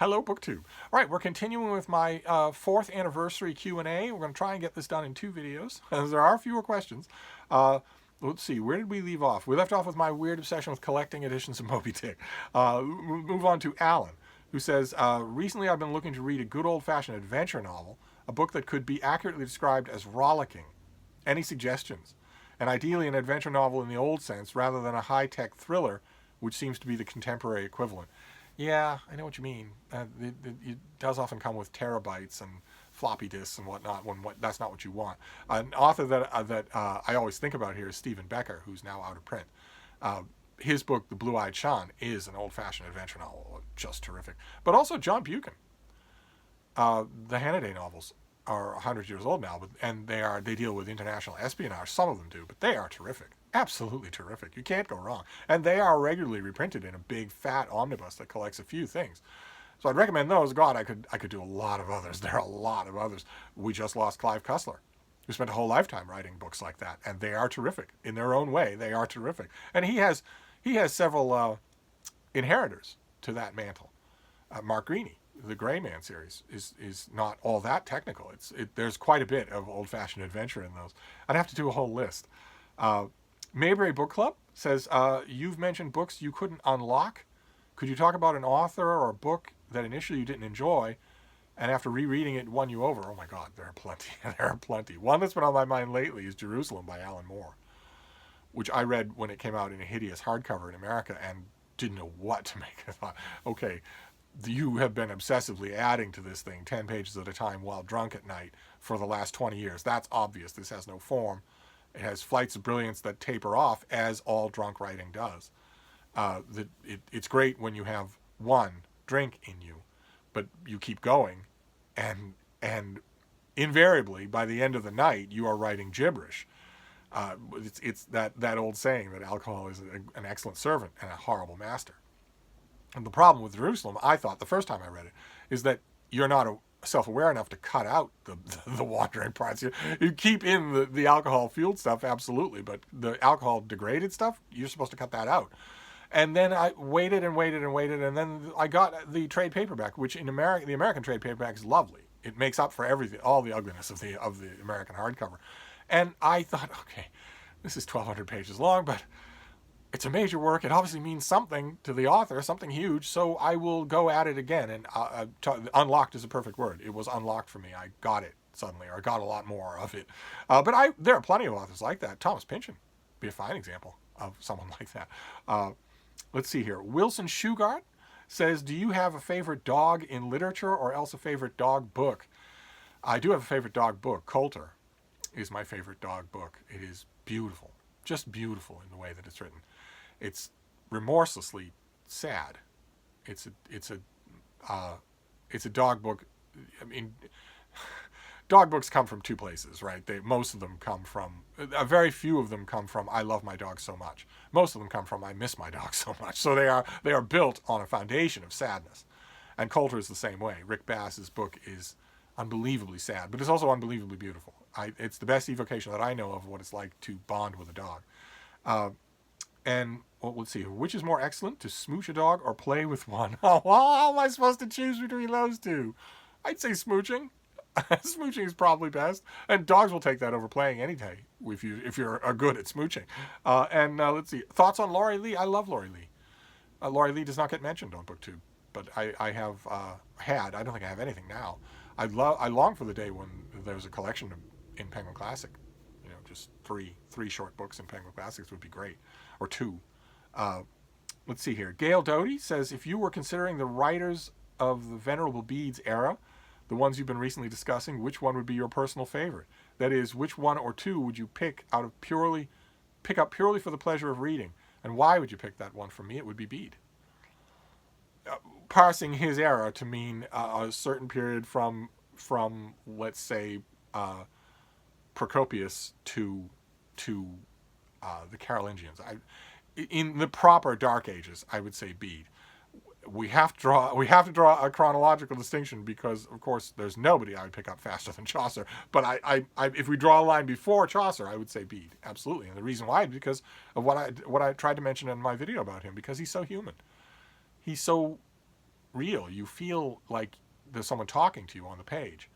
Hello, BookTube. All right, we're continuing with my fourth anniversary Q&A. We're going to try and get this done in 2 videos, as there are fewer questions. Let's see, where did we leave off? We left off with my weird obsession with collecting editions of Moby Dick. Move on to Alan, who says, recently I've been looking to read a good old-fashioned adventure novel, a book that could be accurately described as rollicking. Any suggestions? And ideally an adventure novel in the old sense, rather than a high-tech thriller, which seems to be the contemporary equivalent. Yeah, I know what you mean. It does often come with terabytes and floppy disks and whatnot. That's not what you want. An author that I always think about here is Stephen Becker, who's now out of print. His book, The Blue-Eyed Shawn, is an old-fashioned adventure novel, just terrific. But also John Buchan. The Hannah novels are 100 years old now, and they deal with international espionage. Some of them do, but they are terrific. Absolutely terrific. You can't go wrong. And they are regularly reprinted in a big fat omnibus that collects a few things. So I'd recommend those. God, I could do a lot of others. There are a lot of others. We just lost Clive Cussler, who spent a whole lifetime writing books like that, and they are terrific in their own way. They are terrific, and he has several inheritors to that mantle. Mark Greaney, the Gray Man series, is not all that technical. There's quite a bit of old-fashioned adventure in those. I'd have to do a whole list. Mayberry Book Club says, you've mentioned books you couldn't unlock. Could you talk about an author or a book that initially you didn't enjoy, and after rereading it won you over? Oh my God, there are plenty. There are plenty. One that's been on my mind lately is Jerusalem by Alan Moore, which I read when it came out in a hideous hardcover in America and didn't know what to make. I thought, okay, you have been obsessively adding to this thing 10 pages at a time while drunk at night for the last 20 years. That's obvious. This has no form. It has flights of brilliance that taper off, as all drunk writing does. It's great when you have one drink in you, but you keep going, and invariably, by the end of the night, you are writing gibberish. It's that old saying that alcohol is an excellent servant and a horrible master. And the problem with Jerusalem, I thought the first time I read it, is that you're not self-aware enough to cut out the wandering parts. You keep in the alcohol-fueled stuff, absolutely, but the alcohol-degraded stuff, you're supposed to cut that out. And then I waited and waited and waited, and then I got the trade paperback, which in America, the American trade paperback is lovely. It makes up for everything, all the ugliness of the American hardcover. And I thought, okay, this is 1,200 pages long, but it's a major work. It obviously means something to the author, something huge, so I will go at it again. And unlocked is a perfect word. It was unlocked for me. I got it suddenly, or I got a lot more of it. But there are plenty of authors like that. Thomas Pynchon would be a fine example of someone like that. Let's see here. Wilson Shugart says, do you have a favorite dog in literature or else a favorite dog book? I do have a favorite dog book. Coulter is my favorite dog book. It is beautiful. Just beautiful in the way that it's written. It's remorselessly sad. It's a dog book. I mean, dog books come from two places, right? Most of them come from, very few of them come from, I love my dog so much. Most of them come from, I miss my dog so much. So they are built on a foundation of sadness. And Coulter is the same way. Rick Bass's book is unbelievably sad, but it's also unbelievably beautiful. It's the best evocation that I know of what it's like to bond with a dog. And well, let's see, which is more excellent, to smooch a dog or play with one? Oh, how am I supposed to choose between those two? I'd say smooching. Smooching is probably best, and dogs will take that over playing any day if you're good at smooching. Let's see, thoughts on Laurie Lee. I love Laurie Lee. Laurie Lee does not get mentioned on BookTube, but I have had. I don't think I have anything now. I long for the day when there's a collection in Penguin Classic. Just three short books in Penguin Classics would be great, or 2. Let's see here. Gail Doty says, if you were considering the writers of the Venerable Bede's era, the ones you've been recently discussing, which one would be your personal favorite? That is, which one or two would you pick up purely for the pleasure of reading, and why would you pick that one? For me, it would be Bede. Parsing his era to mean a certain period from let's say Procopius to the Carolingians. In the proper Dark Ages, I would say Bede. We have to draw a chronological distinction because, of course, there's nobody I would pick up faster than Chaucer. But if we draw a line before Chaucer, I would say Bede, absolutely. And the reason why is because of what I tried to mention in my video about him, because he's so human. He's so real. You feel like there's someone talking to you on the page.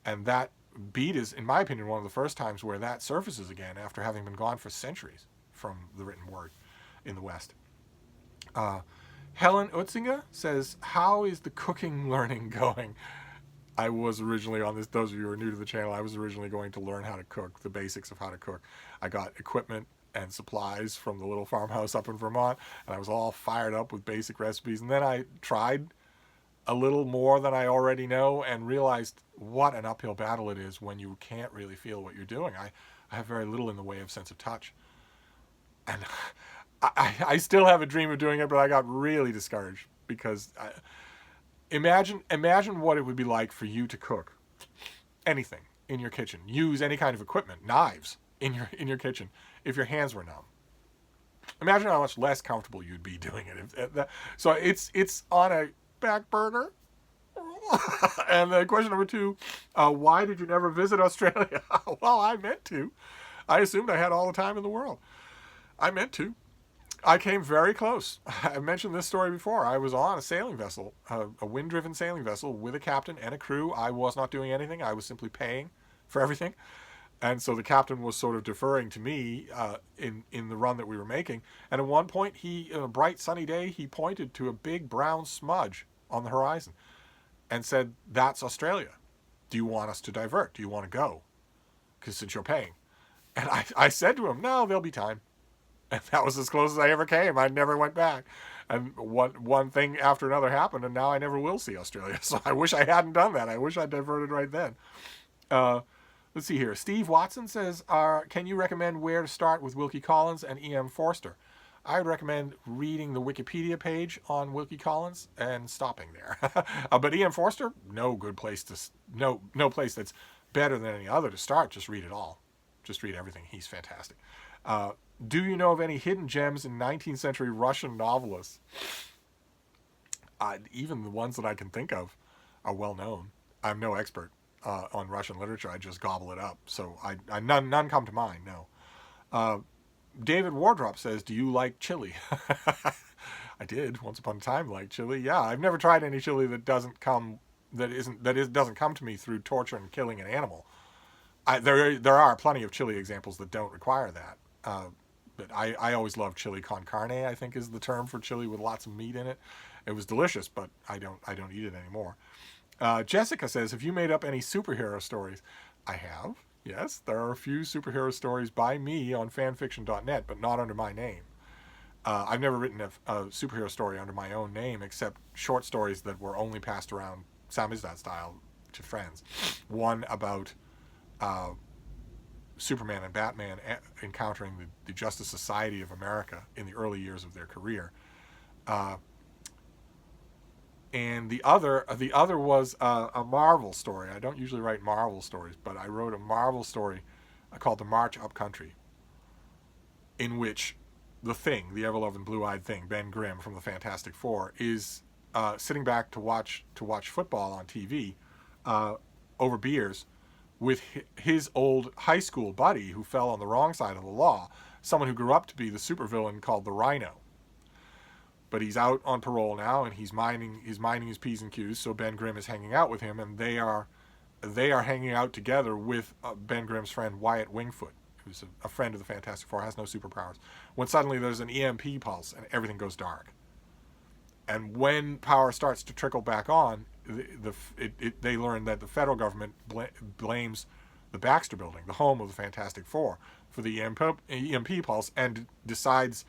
And that beat is, in my opinion, one of the first times where that surfaces again after having been gone for centuries from the written word in the West. Helen Utzinger says, how is the cooking learning going? I was originally on this, those of you who are new to the channel, I was originally going to learn how to cook, the basics of how to cook. I got equipment and supplies from the little farmhouse up in Vermont, and I was all fired up with basic recipes. And then I tried a little more than I already know and realized what an uphill battle it is when you can't really feel what you're doing. I have very little in the way of sense of touch. And I still have a dream of doing it, but I got really discouraged because imagine what it would be like for you to cook anything in your kitchen, use any kind of equipment, knives in your kitchen, if your hands were numb. Imagine how much less comfortable you'd be doing it. So it's on a back burner. And question number 2, why did you never visit Australia? Well, I meant to. I assumed I had all the time in the world. I meant to. I came very close. I mentioned this story before. I was on a sailing vessel, a wind-driven sailing vessel with a captain and a crew. I was not doing anything. I was simply paying for everything. And so the captain was sort of deferring to me in the run that we were making. And at one point, in a bright sunny day, he pointed to a big brown smudge on the horizon and said, that's Australia. Do you want us to divert? Do you want to go? Because since you're paying. And I said to him, no, there'll be time. And that was as close as I ever came. I never went back. And one thing after another happened, and now I never will see Australia. So I wish I hadn't done that. I wish I'd diverted right then. Let's see here. Steve Watson says, can you recommend where to start with Wilkie Collins and E.M. Forster? I would recommend reading the Wikipedia page on Wilkie Collins and stopping there. But E.M. Forster, no place that's better than any other to start. Just read it all. Just read everything. He's fantastic. Do you know of any hidden gems in 19th century Russian novelists? Even the ones that I can think of are well known. I'm no expert on Russian literature. I just gobble it up. So none come to mind, no. David Wardrop says, do you like chili? I did once upon a time like chili. Yeah, I've never tried any chili that doesn't come to me through torture and killing an animal. There are plenty of chili examples that don't require that. But I always loved chili con carne, I think is the term for chili with lots of meat in it. It was delicious, but I don't eat it anymore. Jessica says, have you made up any superhero stories? I have. Yes, there are a few superhero stories by me on fanfiction.net, but not under my name. I've never written a superhero story under my own name, except short stories that were only passed around samizdat style to friends. One about Superman and Batman encountering the Justice Society of America in the early years of their career. And the other was a Marvel story. I don't usually write Marvel stories, but I wrote a Marvel story called The March Up Country, in which the Thing, the ever-loving blue-eyed Thing, Ben Grimm from the Fantastic Four, is sitting back to watch football on TV over beers with his old high school buddy who fell on the wrong side of the law, someone who grew up to be the supervillain called the Rhino. But he's out on parole now, and he's minding his P's and Q's, so Ben Grimm is hanging out with him, and they are hanging out together with Ben Grimm's friend Wyatt Wingfoot, who's a friend of the Fantastic Four, has no superpowers, when suddenly there's an EMP pulse and everything goes dark. And when power starts to trickle back on, they learn that the federal government blames the Baxter Building, the home of the Fantastic Four, for the EMP pulse, and decides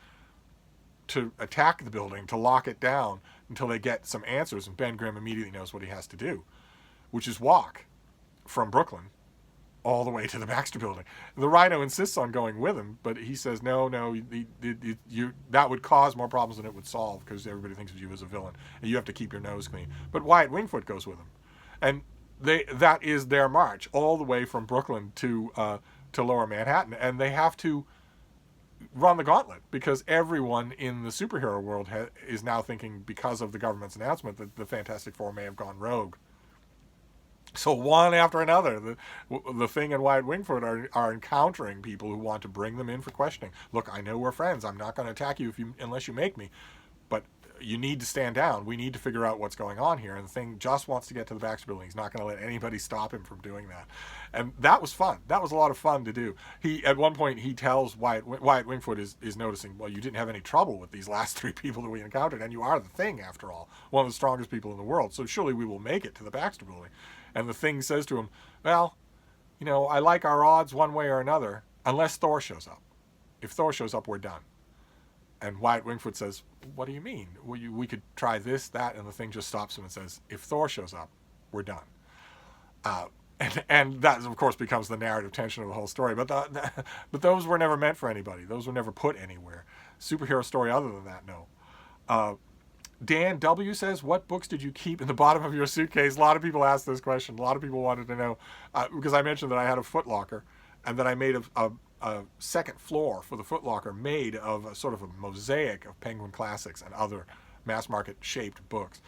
to attack the building, to lock it down until they get some answers. And Ben Grimm immediately knows what he has to do, which is walk from Brooklyn all the way to the Baxter Building. The Rhino insists on going with him, but he says, no, that would cause more problems than it would solve, because everybody thinks of you as a villain, and you have to keep your nose clean. But Wyatt Wingfoot goes with him. And that is their march all the way from Brooklyn to Lower Manhattan, and they have to run the gauntlet, because everyone in the superhero world is now thinking, because of the government's announcement, that the Fantastic Four may have gone rogue. So one after another, the Thing and Wyatt Wingfoot are encountering people who want to bring them in for questioning. Look, I know we're friends. I'm not going to attack you unless you make me. But you need to stand down. We need to figure out what's going on here. And the Thing just wants to get to the Baxter building. He's not going to let anybody stop him from doing that. And that was fun. That was a lot of fun to do. At one point, he tells Wyatt Wingfoot is noticing, well, you didn't have any trouble with these last 3 people that we encountered, and you are the Thing, after all, one of the strongest people in the world. So surely we will make it to the Baxter building. And the Thing says to him, well, I like our odds one way or another, unless Thor shows up. If Thor shows up, we're done. And Wyatt Wingfoot says, what do you mean? We could try this, that, and the Thing just stops him and says, if Thor shows up, we're done. And that, of course, becomes the narrative tension of the whole story. But those were never meant for anybody. Those were never put anywhere. Superhero story other than that, no. Dan W. says, what books did you keep in the bottom of your suitcase? A lot of people asked this question. A lot of people wanted to know, because I mentioned that I had a footlocker, and that I made a second floor for the footlocker made of a sort of a mosaic of Penguin Classics and other mass market shaped books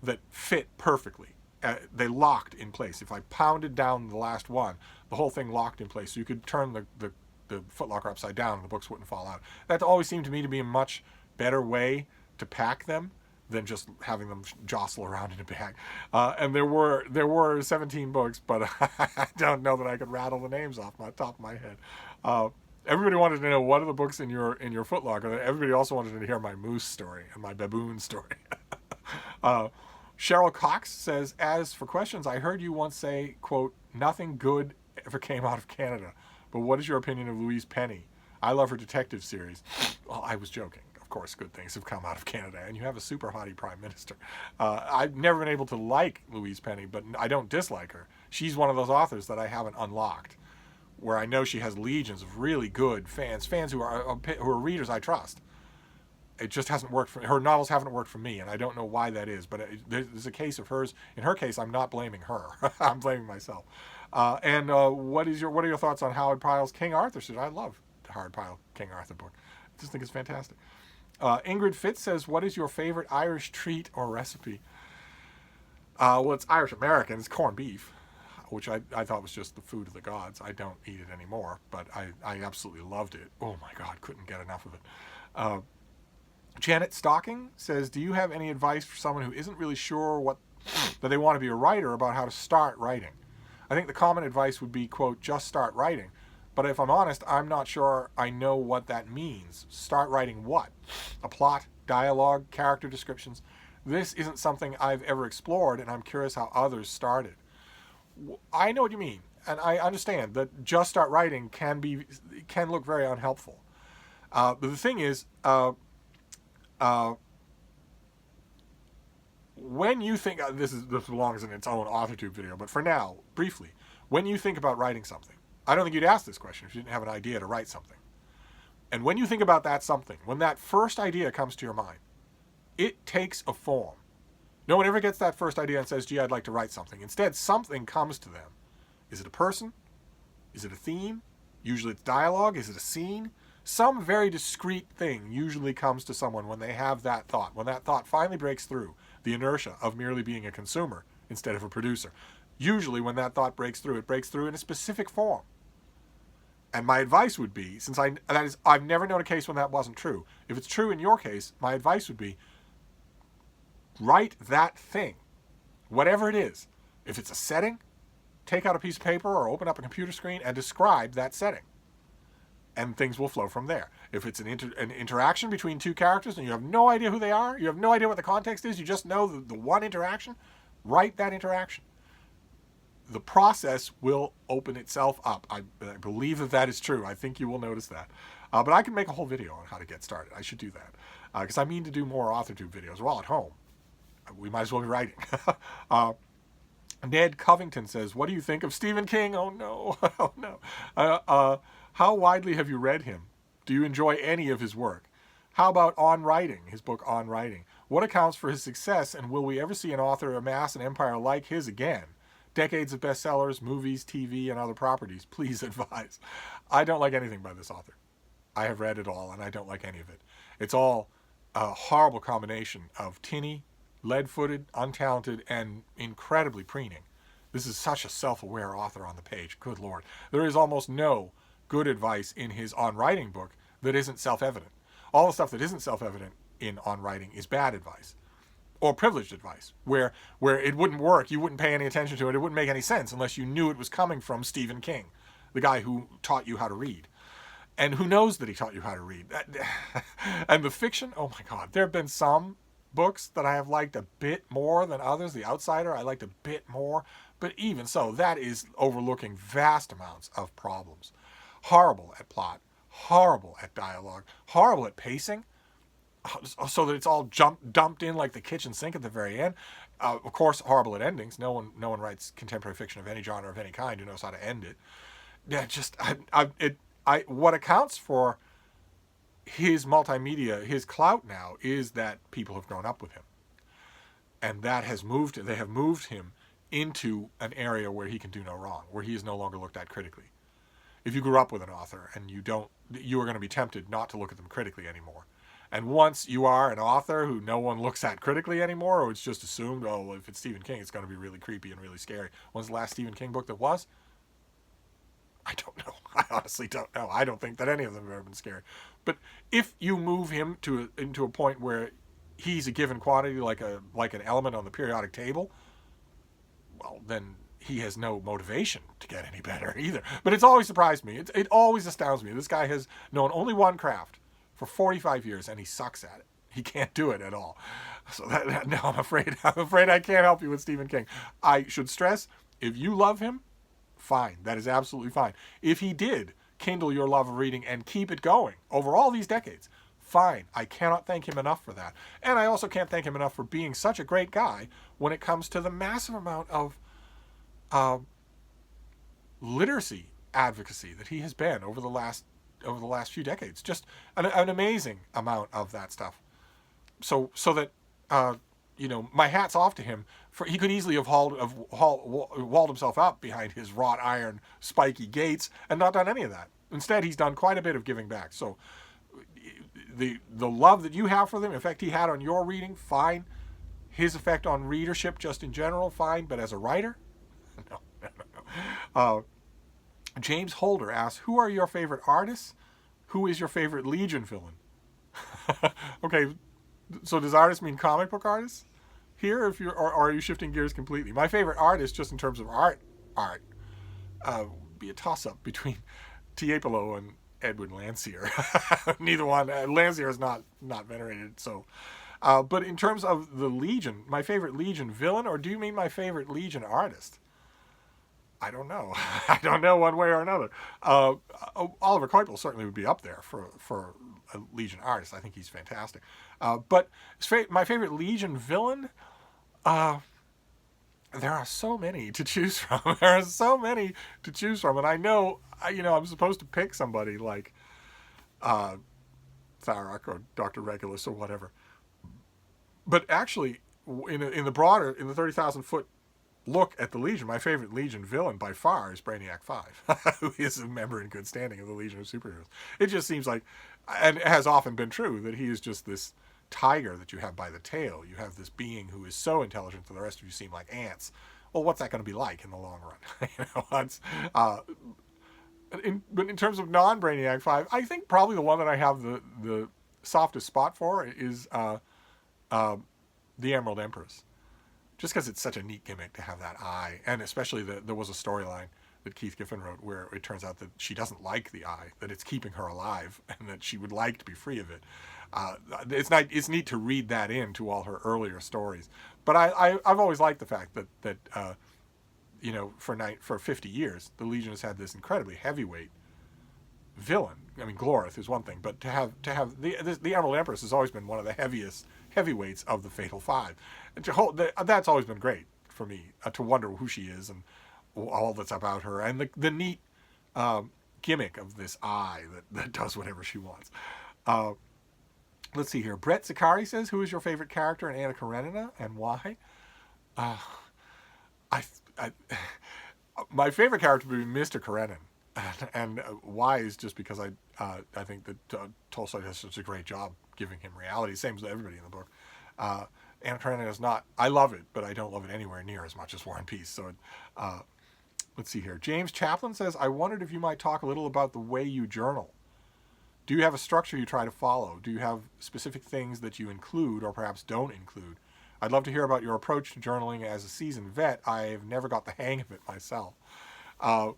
that fit perfectly. They locked in place. If I pounded down the last one, the whole thing locked in place. So you could turn the footlocker upside down and the books wouldn't fall out. That always seemed to me to be a much better way to pack them than just having them jostle around in a bag. And there were 17 books, but I don't know that I could rattle the names off my top of my head. Everybody wanted to know, what are the books in your footlocker? Everybody also wanted to hear my moose story and my baboon story. Cheryl Cox says, as for questions, I heard you once say, quote, nothing good ever came out of Canada. But what is your opinion of Louise Penny? I love her detective series. Well, I was joking. Of course, good things have come out of Canada, and you have a super hottie prime minister. I've never been able to like Louise Penny, but I don't dislike her. She's one of those authors that I haven't unlocked, where I know she has legions of really good fans who are readers I trust. It just hasn't worked for her. Novels haven't worked for me, and I don't know why that is. But there's a case of hers. In her case, I'm not blaming her. I'm blaming myself. What are your thoughts on Howard Pyle's King Arthur series? I love the Howard Pyle King Arthur book. I just think it's fantastic. Ingrid Fitz says, what is your favorite Irish treat or recipe? Well, it's Irish American. It's corned beef, which I thought was just the food of the gods. I don't eat it anymore, but I absolutely loved it. Oh my God, couldn't get enough of it. Janet Stocking says, do you have any advice for someone who isn't really sure that they want to be a writer about how to start writing? I think the common advice would be, quote, just start writing. But if I'm honest, I'm not sure I know what that means. Start writing what? A plot, dialogue, character descriptions? This isn't something I've ever explored, and I'm curious how others started. I know what you mean, and I understand that just start writing can look very unhelpful. But the thing is, when you think, this belongs in its own AuthorTube video, but for now, briefly, when you think about writing something, I don't think you'd ask this question if you didn't have an idea to write something. And when you think about that something, when that first idea comes to your mind, it takes a form. No one ever gets that first idea and says, gee, I'd like to write something. Instead, something comes to them. Is it a person? Is it a theme? Usually it's dialogue. Is it a scene? Some very discrete thing usually comes to someone when they have that thought. When that thought finally breaks through the inertia of merely being a consumer instead of a producer. Usually when that thought breaks through, it breaks through in a specific form. And my advice would be, I've never known a case when that wasn't true. If it's true in your case, my advice would be, write that thing, whatever it is. If it's a setting, take out a piece of paper or open up a computer screen and describe that setting. And things will flow from there. If it's an interaction between two characters and you have no idea who they are, you have no idea what the context is, you just know the one interaction, write that interaction. The process will open itself up. I believe that is true. I think you will notice that. But I can make a whole video on how to get started. I should do that. Because I mean to do more AuthorTube videos. We're all at home. We might as well be writing. Ned Covington says, what do you think of Stephen King? Oh, no. Oh, no. How widely have you read him? Do you enjoy any of his work? How about On Writing, his book On Writing? What accounts for his success, and will we ever see an author amass an empire like his again? Decades of bestsellers, movies, TV, and other properties. Please advise. I don't like anything by this author. I have read it all, and I don't like any of it. It's all a horrible combination of tinny, lead-footed, untalented, and incredibly preening. This is such a self-aware author on the page. Good Lord. There is almost no good advice in his On Writing book that isn't self-evident. All the stuff that isn't self-evident on writing is bad advice or privileged advice, where it wouldn't work, you wouldn't pay any attention to it, it wouldn't make any sense unless you knew it was coming from Stephen King, the guy who taught you how to read. And who knows that he taught you how to read. And the fiction, oh my God, there have been some books that I have liked a bit more than others. The Outsider, I liked a bit more. But even so, that is overlooking vast amounts of problems. Horrible at plot, horrible at dialogue, horrible at pacing, so that it's all dumped in like the kitchen sink at the very end. Of course, horrible at endings. No one writes contemporary fiction of any genre of any kind who knows how to end it. Yeah, just what accounts for his multimedia, his clout now, is that people have grown up with him, and that has moved. They have moved him into an area where he can do no wrong, where he is no longer looked at critically. If you grew up with an author and you are going to be tempted not to look at them critically anymore. And once you are an author who no one looks at critically anymore, or it's just assumed, oh, well, if it's Stephen King, it's going to be really creepy and really scary. When's the last Stephen King book that was? I don't know. I honestly don't know. I don't think that any of them have ever been scary. But if you move him into a point where he's a given quantity, like an element on the periodic table, well, then he has no motivation to get any better either. But it's always surprised me. It always astounds me. This guy has known only one craft for 45 years, and he sucks at it. He can't do it at all. So no, I'm afraid I can't help you with Stephen King. I should stress, if you love him, fine. That is absolutely fine. If he did kindle your love of reading and keep it going over all these decades, fine. I cannot thank him enough for that. And I also can't thank him enough for being such a great guy when it comes to the massive amount of literacy advocacy that he has been over the last few decades. Just an amazing amount of that stuff. So that my hat's off to him. He could easily have walled himself up behind his wrought iron spiky gates and not done any of that. Instead, he's done quite a bit of giving back. So the love that you have for them, effect he had on your reading, fine. His effect on readership just in general, fine. But as a writer, no. James Holder asks, who are your favorite artists? Who is your favorite Legion villain? Okay, so does artist mean comic book artists here, or are you shifting gears completely? My favorite artist, just in terms of art, would be a toss-up between Tiepolo and Edwin Landseer. Neither one. Landseer is not venerated, so. But in terms of the Legion, my favorite Legion villain, or do you mean my favorite Legion artist? I don't know. I don't know one way or another. Oliver Coipel certainly would be up there for a Legion artist. I think he's fantastic. But my favorite Legion villain, there are so many to choose from. And I know, I'm supposed to pick somebody like Tharok or Dr. Regulus or whatever. But actually, in the 30,000 foot look at the Legion, my favorite Legion villain by far is Brainiac 5, who is a member in good standing of the Legion of Superheroes. It just seems like, and it has often been true, that he is just this tiger that you have by the tail. You have this being who is so intelligent that the rest of you seem like ants. Well, what's that going to be like in the long run? But in terms of non-Brainiac 5, I think probably the one that I have the softest spot for is the Emerald Empress. Just because it's such a neat gimmick to have that eye. And especially there was a storyline that Keith Giffen wrote where it turns out that she doesn't like the eye, that it's keeping her alive, and that she would like to be free of it. It's neat to read that into all her earlier stories. But I've always liked the fact that for 50 years, the Legion has had this incredibly heavyweight villain. I mean, Glorith is one thing, but to have the Emerald Empress has always been one of the heavyweights of the Fatal Five. And that's always been great for me, to wonder who she is and all that's about her, and the neat gimmick of this eye that does whatever she wants. Let's see here. Brett Zakari says, who is your favorite character in Anna Karenina and why? My favorite character would be Mr. Karenin. And why is just because I think that Tolstoy does such a great job giving him reality. Same as everybody in the book. Anna Karenina is not. I love it, but I don't love it anywhere near as much as War and Peace. So, let's see here. James Chaplin says, I wondered if you might talk a little about the way you journal. Do you have a structure you try to follow? Do you have specific things that you include or perhaps don't include? I'd love to hear about your approach to journaling as a seasoned vet. I've never got the hang of it myself. Uh,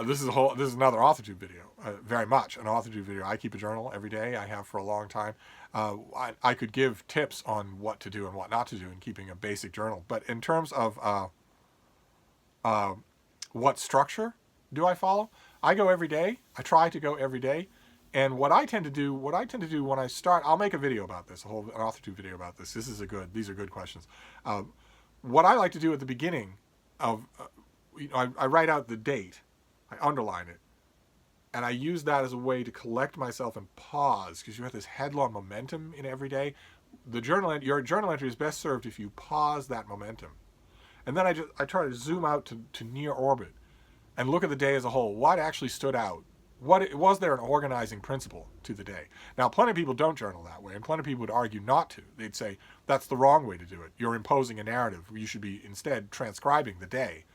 this is another AuthorTube video, very much an AuthorTube video. I keep a journal every day. I have for a long time. I could give tips on what to do and what not to do in keeping a basic journal. But in terms of what structure do I follow? I go every day. I try to go every day. And what I tend to do when I start, I'll make a video about this, an AuthorTube video about this. These are good questions. What I like to do at the beginning of, I write out the date, I underline it, and I use that as a way to collect myself and pause, because you have this headlong momentum in every day. Your journal entry is best served if you pause that momentum. And then I try to zoom out to near orbit and look at the day as a whole. What actually stood out? Was there an organizing principle to the day? Now, plenty of people don't journal that way, and plenty of people would argue not to. They'd say, that's the wrong way to do it. You're imposing a narrative. You should be instead transcribing the day,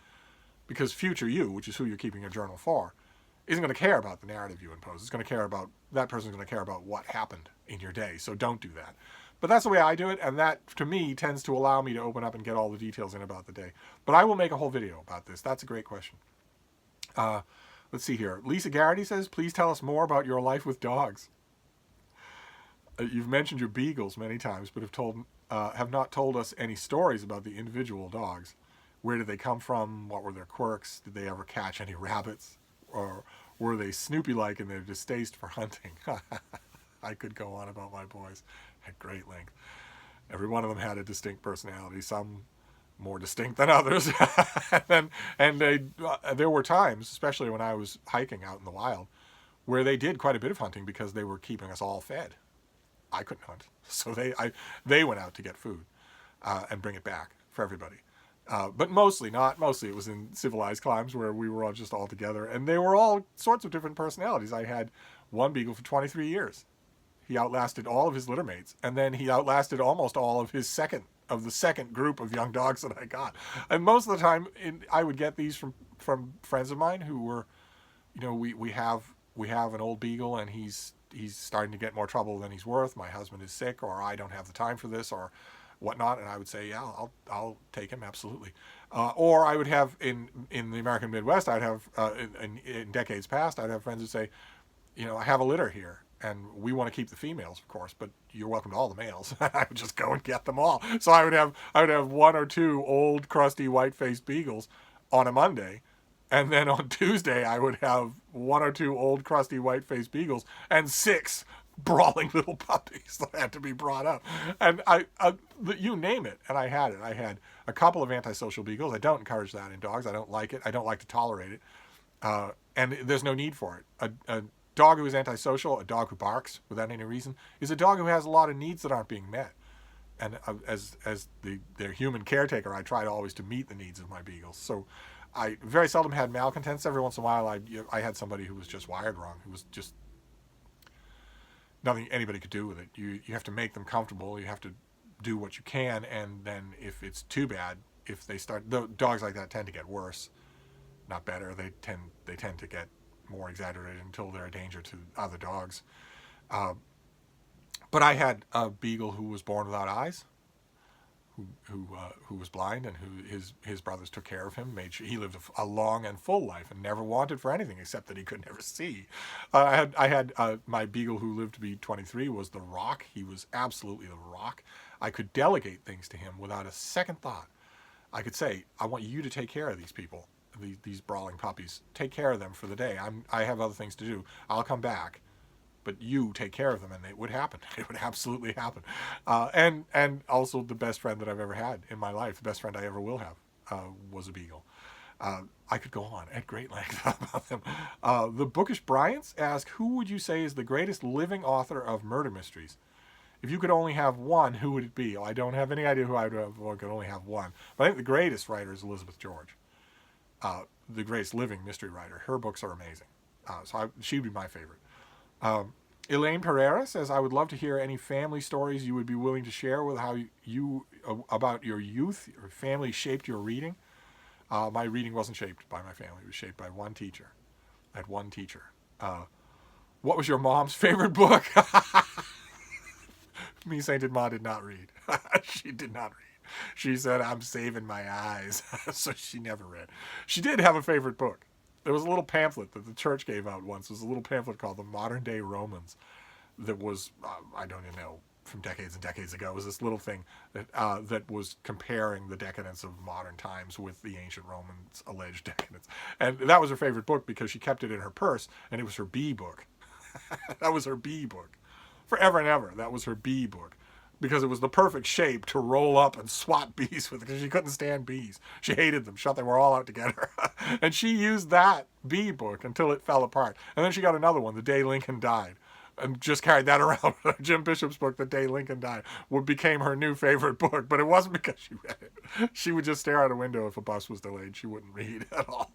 because future you, which is who you're keeping a journal for, isn't going to care about the narrative you impose. That person's going to care about what happened in your day, so don't do that. But that's the way I do it, and that, to me, tends to allow me to open up and get all the details in about the day. But I will make a whole video about this. That's a great question. Let's see here. Lisa Garrity says, please tell us more about your life with dogs. You've mentioned your beagles many times, but have not told us any stories about the individual dogs. Where did they come from? What were their quirks? Did they ever catch any rabbits? Or were they Snoopy-like in their distaste for hunting? I could go on about my boys at great length. Every one of them had a distinct personality, some more distinct than others. There were times, especially when I was hiking out in the wild, where they did quite a bit of hunting because they were keeping us all fed. I couldn't hunt, so they went out to get food and bring it back for everybody. But mostly it was in civilized climes where we were all just all together, and they were all sorts of different personalities. I had one beagle for 23 years. He outlasted all of his litter mates, and then he outlasted almost all of the second group of young dogs that I got. And most of the time, I would get these from friends of mine who were, we have an old beagle, and he's starting to get more trouble than he's worth. My husband is sick, or I don't have the time for this, or whatnot. And I would say, yeah, I'll take him, absolutely. Or I would have in the American Midwest, I'd have in decades past, I'd have friends who say, I have a litter here, and we want to keep the females, of course, but you're welcome to all the males. I would just go and get them all. So I would have one or two old, crusty, white-faced beagles on a Monday, and then on Tuesday I would have one or two old, crusty, white-faced beagles and 6 brawling little puppies that had to be brought up. And you name it, and I had it. I had a couple of antisocial beagles. I don't encourage that in dogs. I don't like it. I don't like to tolerate it. And there's no need for it. A dog who is antisocial, a dog who barks without any reason, is a dog who has a lot of needs that aren't being met. And as their human caretaker, I tried always to meet the needs of my beagles. So I very seldom had malcontents. Every once in a while, I had somebody who was just wired wrong, who was just nothing anybody could do with it. You have to make them comfortable. You have to do what you can, and then if it's too bad, dogs like that tend to get worse, not better. They tend to get more exaggerated until they're a danger to other dogs. But I had a beagle who was born without eyes, who was blind, and who his brothers took care of him, made sure he lived a long and full life and never wanted for anything except that he could never see. I had my beagle who lived to be 23 was the Rock. He was absolutely the Rock. I could delegate things to him without a second thought. I could say, I want you to take care of these people, these brawling puppies. Take care of them for the day. I have other things to do. I'll come back, but you take care of them, and it would happen. It would absolutely happen. And also the best friend that I've ever had in my life, the best friend I ever will have, was a beagle. I could go on at great length about them. The Bookish Bryants ask, who would you say is the greatest living author of murder mysteries? If you could only have one, who would it be? I don't have any idea who I would have. Well, I could only have one. But I think the greatest writer is Elizabeth George. The greatest living mystery writer. Her books are amazing. She would be my favorite. Elaine Pereira says, I would love to hear any family stories you would be willing to share with how about your youth or family shaped your reading. My reading wasn't shaped by my family. It was shaped by one teacher. I had one teacher. What was your mom's favorite book? Me, Sainted Ma did not read. She did not read. She said, I'm saving my eyes. So she never read. She did have a favorite book. There was a little pamphlet that the church gave out once. It was a little pamphlet called The Modern Day Romans that was, I don't even know, from decades and decades ago. It was this little thing that was comparing the decadence of modern times with the ancient Romans' alleged decadence. And that was her favorite book because she kept it in her purse, and it was her bee book. That was her bee book. Forever and ever, that was her bee book. Because it was the perfect shape to roll up and swat bees with, because she couldn't stand bees. She hated them. They were all out to get her. And she used that bee book until it fell apart. And then she got another one, The Day Lincoln Died, and just carried that around. Jim Bishop's book, The Day Lincoln Died, became her new favorite book. But it wasn't because she read it. She would just stare out a window if a bus was delayed. She wouldn't read at all.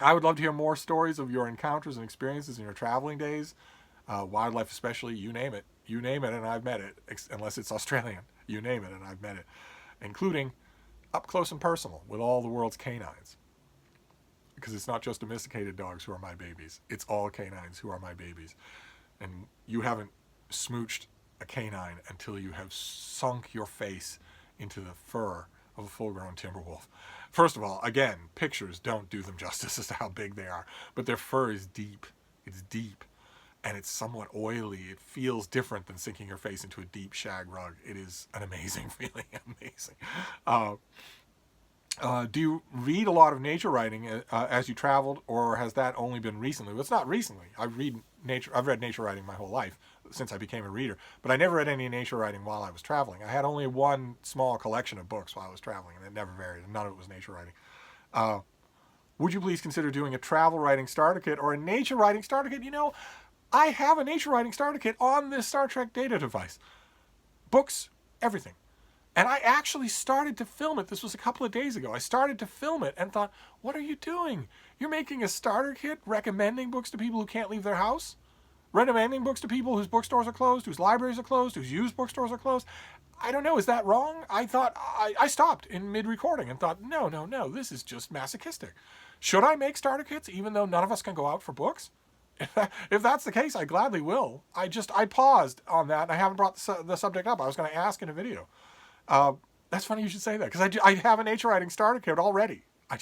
I would love to hear more stories of your encounters and experiences in your traveling days. Wildlife especially, you name it. You name it and I've met it, unless it's Australian. You name it and I've met it, including up close and personal with all the world's canines. Because it's not just domesticated dogs who are my babies. It's all canines who are my babies. And you haven't smooched a canine until you have sunk your face into the fur of a full-grown timber wolf. First of all, again, pictures don't do them justice as to how big they are. But their fur is deep. It's deep. And it's somewhat oily. It feels different than sinking your face into a deep shag rug. It is an amazing feeling. Amazing. Do you read a lot of nature writing as you traveled, or has that only been recently? Well, it's not recently. I've read nature writing my whole life since I became a reader, but I never read any nature writing while I was traveling. I had only one small collection of books while I was traveling, and it never varied. None of it was nature writing. Would you please consider doing a travel writing starter kit or a nature writing starter kit? I have a nature writing starter kit on this Star Trek data device. Books, everything. And I actually started to film it. This was a couple of days ago. I started to film it and thought, what are you doing? You're making a starter kit recommending books to people who can't leave their house? Recommending books to people whose bookstores are closed, whose libraries are closed, whose used bookstores are closed? I don't know. Is that wrong? I thought, I stopped in mid-recording and thought, no, this is just masochistic. Should I make starter kits even though none of us can go out for books? If that's the case, I gladly will. I paused on that, and I haven't brought the subject up. I was going to ask in a video. That's funny you should say that, because I have a nature writing starter kit already. I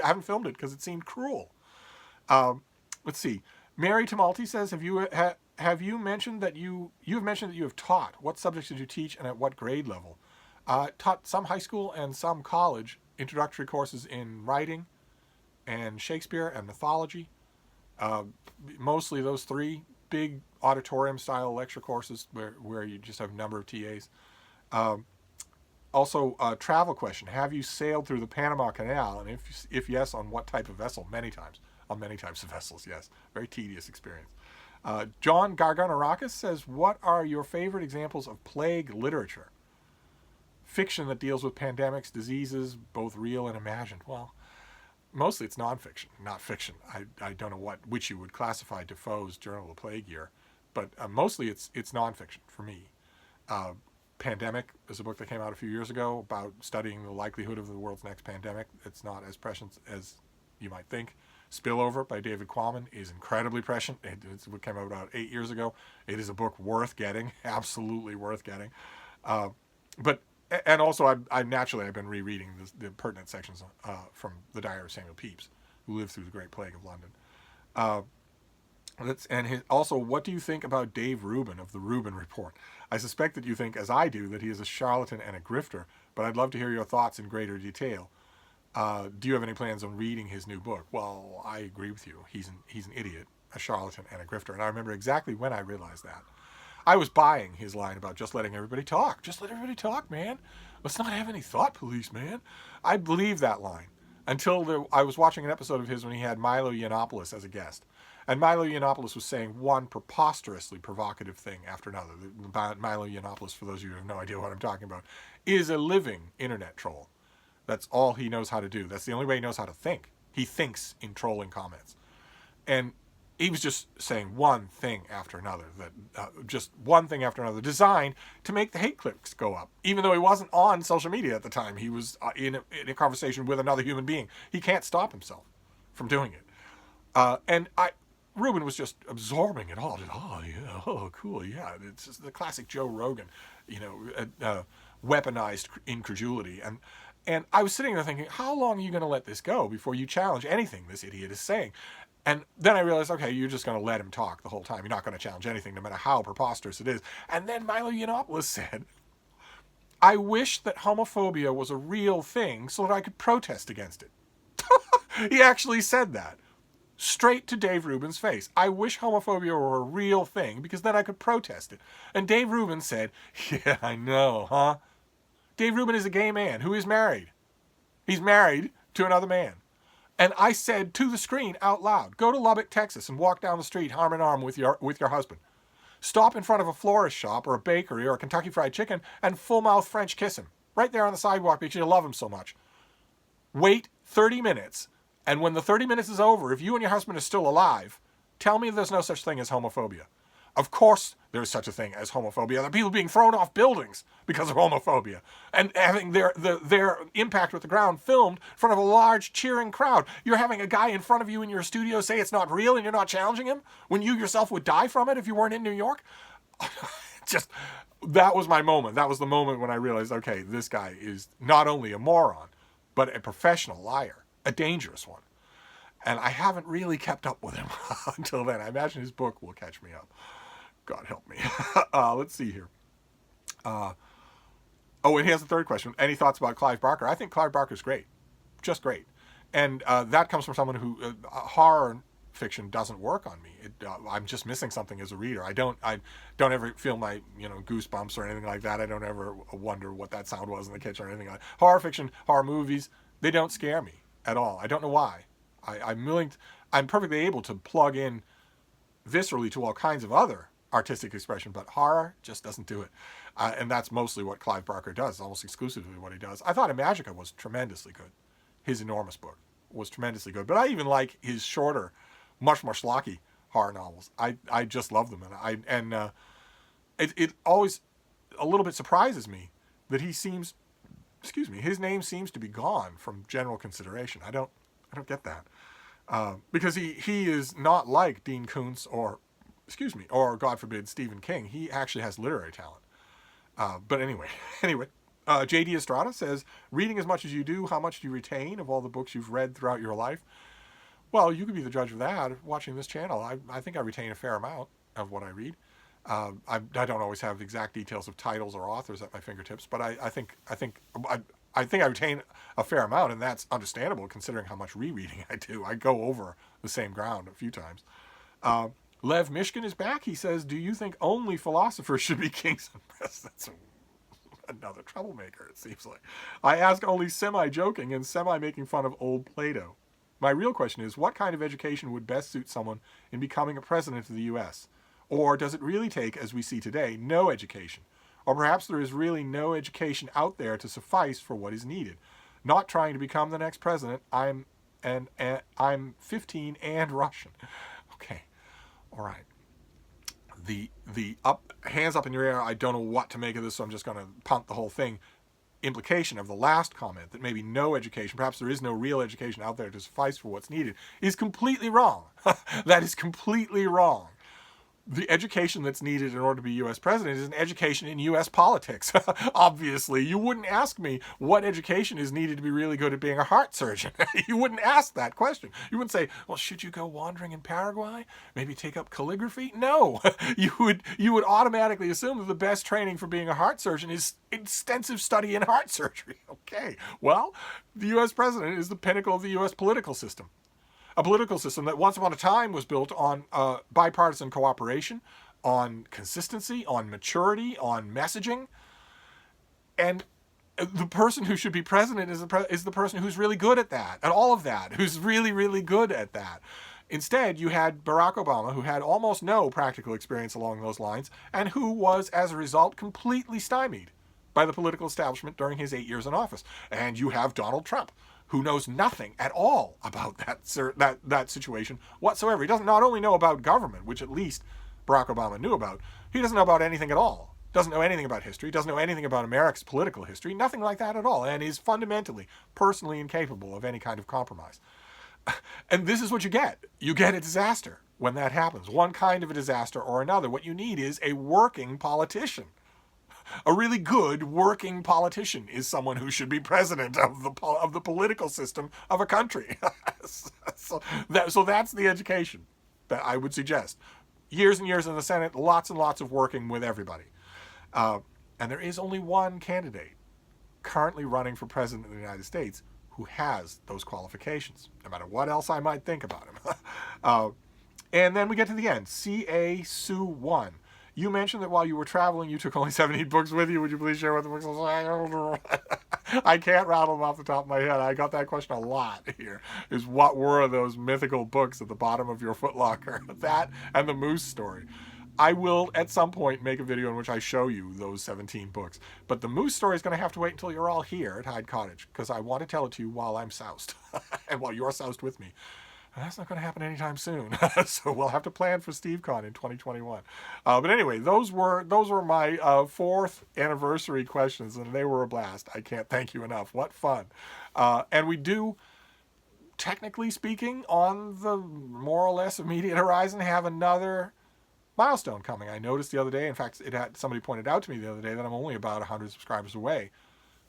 haven't filmed it because it seemed cruel. Let's see. Mary Tamalti says, have you mentioned that you have taught? What subjects did you teach, and at what grade level? Taught some high school and some college introductory courses in writing, and Shakespeare and mythology. Mostly those three big auditorium-style lecture courses where you just have a number of TAs. Also, travel question. Have you sailed through the Panama Canal? And if yes, on what type of vessel? Many times. On many types of vessels, yes. Very tedious experience. John Garganarakis says, what are your favorite examples of plague literature? Fiction that deals with pandemics, diseases, both real and imagined. Well, mostly it's nonfiction, not fiction. I don't know which you would classify Defoe's Journal of the Plague Year, but mostly it's nonfiction for me. Pandemic is a book that came out a few years ago about studying the likelihood of the world's next pandemic. It's not as prescient as you might think. Spillover by David Quammen is incredibly prescient. It's what came out about 8 years ago. It is a book worth getting, absolutely worth getting. And also, I've been rereading the pertinent sections from the Diary of Samuel Pepys, who lived through the Great Plague of London. Also, what do you think about Dave Rubin of the Rubin Report? I suspect that you think, as I do, that he is a charlatan and a grifter, but I'd love to hear your thoughts in greater detail. Do you have any plans on reading his new book? Well, I agree with you. He's an idiot, a charlatan, and a grifter, and I remember exactly when I realized that. I was buying his line about just letting everybody talk. Just let everybody talk, man. Let's not have any thought police, man. I believed that line until I was watching an episode of his when he had Milo Yiannopoulos as a guest. And Milo Yiannopoulos was saying one preposterously provocative thing after another. Milo Yiannopoulos, for those of you who have no idea what I'm talking about, is a living internet troll. That's all he knows how to do. That's the only way he knows how to think. He thinks in trolling comments. And he was just saying one thing after another, designed to make the hate clicks go up. Even though he wasn't on social media at the time, he was in a conversation with another human being. He can't stop himself from doing it. And Rubin was just absorbing it all. Just, oh, yeah, oh, cool, yeah. It's just the classic Joe Rogan, weaponized incredulity. And I was sitting there thinking, how long are you going to let this go before you challenge anything this idiot is saying? And then I realized, okay, you're just going to let him talk the whole time. You're not going to challenge anything, no matter how preposterous it is. And then Milo Yiannopoulos said, I wish that homophobia was a real thing so that I could protest against it. He actually said that. Straight to Dave Rubin's face. I wish homophobia were a real thing because then I could protest it. And Dave Rubin said, yeah, I know, huh? Dave Rubin is a gay man who is married. He's married to another man. And I said to the screen out loud, go to Lubbock, Texas, and walk down the street arm in arm with your husband. Stop in front of a florist shop or a bakery or a Kentucky Fried Chicken and full-mouth French kiss him. Right there on the sidewalk because you love him so much. Wait 30 minutes, and when the 30 minutes is over, if you and your husband are still alive, tell me there's no such thing as homophobia. Of course there is such a thing as homophobia. There are people being thrown off buildings because of homophobia and having their impact with the ground filmed in front of a large cheering crowd. You're having a guy in front of you in your studio say it's not real and you're not challenging him when you yourself would die from it if you weren't in New York. Just, that was my moment. That was the moment when I realized, okay, this guy is not only a moron, but a professional liar, a dangerous one. And I haven't really kept up with him until then. I imagine his book will catch me up. God help me. Let's see here. And here's the third question. Any thoughts about Clive Barker? I think Clive Barker's great. Just great. And that comes from someone who horror fiction doesn't work on me. I'm just missing something as a reader. I don't ever feel my goosebumps or anything like that. I don't ever wonder what that sound was in the kitchen or anything like that. Horror fiction, horror movies, they don't scare me at all. I don't know why. I'm perfectly able to plug in viscerally to all kinds of other artistic expression, but horror just doesn't do it. And that's mostly what Clive Barker does, almost exclusively what he does. I thought Imagica was tremendously good. His enormous book was tremendously good. But I even like his shorter, much more schlocky horror novels. I just love them. And it always a little bit surprises me that his name seems to be gone from general consideration. I don't get that. Because he is not like Dean Koontz or God forbid, Stephen King. He actually has literary talent. But anyway, J.D. Estrada says, reading as much as you do, how much do you retain of all the books you've read throughout your life? Well, you could be the judge of that watching this channel. I think I retain a fair amount of what I read. I don't always have exact details of titles or authors at my fingertips, but I think I retain a fair amount, and that's understandable considering how much rereading I do. I go over the same ground a few times. Lev Mishkin is back. He says, do you think only philosophers should be kings and presidents? That's another troublemaker, it seems like. I ask only semi-joking and semi-making fun of old Plato. My real question is, what kind of education would best suit someone in becoming a president of the U.S.? Or does it really take, as we see today, no education? Or perhaps there is really no education out there to suffice for what is needed. Not trying to become the next president. I'm 15 and Russian. Okay. All right. The hands up in your air, I don't know what to make of this, so I'm just going to punt the whole thing. Implication of the last comment, that maybe no education, perhaps there is no real education out there to suffice for what's needed, is completely wrong. That is completely wrong. The education that's needed in order to be U.S. president is an education in U.S. politics. Obviously, you wouldn't ask me what education is needed to be really good at being a heart surgeon. You wouldn't ask that question. You wouldn't say, well, should you go wandering in Paraguay? Maybe take up calligraphy? No. You would automatically assume that the best training for being a heart surgeon is extensive study in heart surgery. Okay. Well, the U.S. president is the pinnacle of the U.S. political system. A political system that once upon a time was built on bipartisan cooperation, on consistency, on maturity, on messaging. And the person who should be president is the person who's really good at that, at all of that, who's really, really good at that. Instead, you had Barack Obama, who had almost no practical experience along those lines, and who was, as a result, completely stymied by the political establishment during his 8 years in office. And you have Donald Trump, who knows nothing at all about that situation whatsoever. He doesn't not only know about government, which at least Barack Obama knew about, he doesn't know about anything at all. Doesn't know anything about history, doesn't know anything about America's political history, nothing like that at all, and is fundamentally, personally incapable of any kind of compromise. And this is what you get. You get a disaster. when that happens. One kind of a disaster or another. What you need is a working politician. A really good working politician is someone who should be president of the political system of a country. so that's the education that I would suggest. Years and years in the Senate, lots and lots of working with everybody. And there is only one candidate currently running for president of the United States who has those qualifications, no matter what else I might think about him. And then we get to the end. C.A. Sue 1. You mentioned that while you were traveling, you took only 17 books with you. Would you please share what the books were? I can't rattle them off the top of my head. I got that question a lot here. Is what were those mythical books at the bottom of your footlocker? That and the Moose story. I will, at some point, make a video in which I show you those 17 books. But the Moose story is going to have to wait until you're all here at Hyde Cottage, because I want to tell it to you while I'm soused, and while you're soused with me. And that's not going to happen anytime soon. So we'll have to plan for SteveCon in 2021. But anyway, those were my 4th anniversary questions, and they were a blast. I can't thank you enough. What fun. And we do, technically speaking, on the more or less immediate horizon, have another milestone coming. I noticed the other day, in fact, somebody pointed out to me the other day that I'm only about 100 subscribers away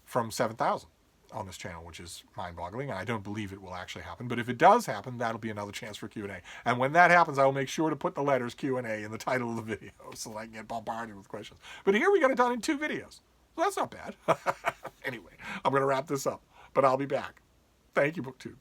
from 7,000 on this channel, which is mind-boggling, and I don't believe it will actually happen. But if it does happen, that'll be another chance for Q&A. And when that happens, I will make sure to put the letters Q&A in the title of the video so that I can get bombarded with questions. But here we got it done in 2 videos. So that's not bad. Anyway, I'm going to wrap this up, but I'll be back. Thank you, BookTube.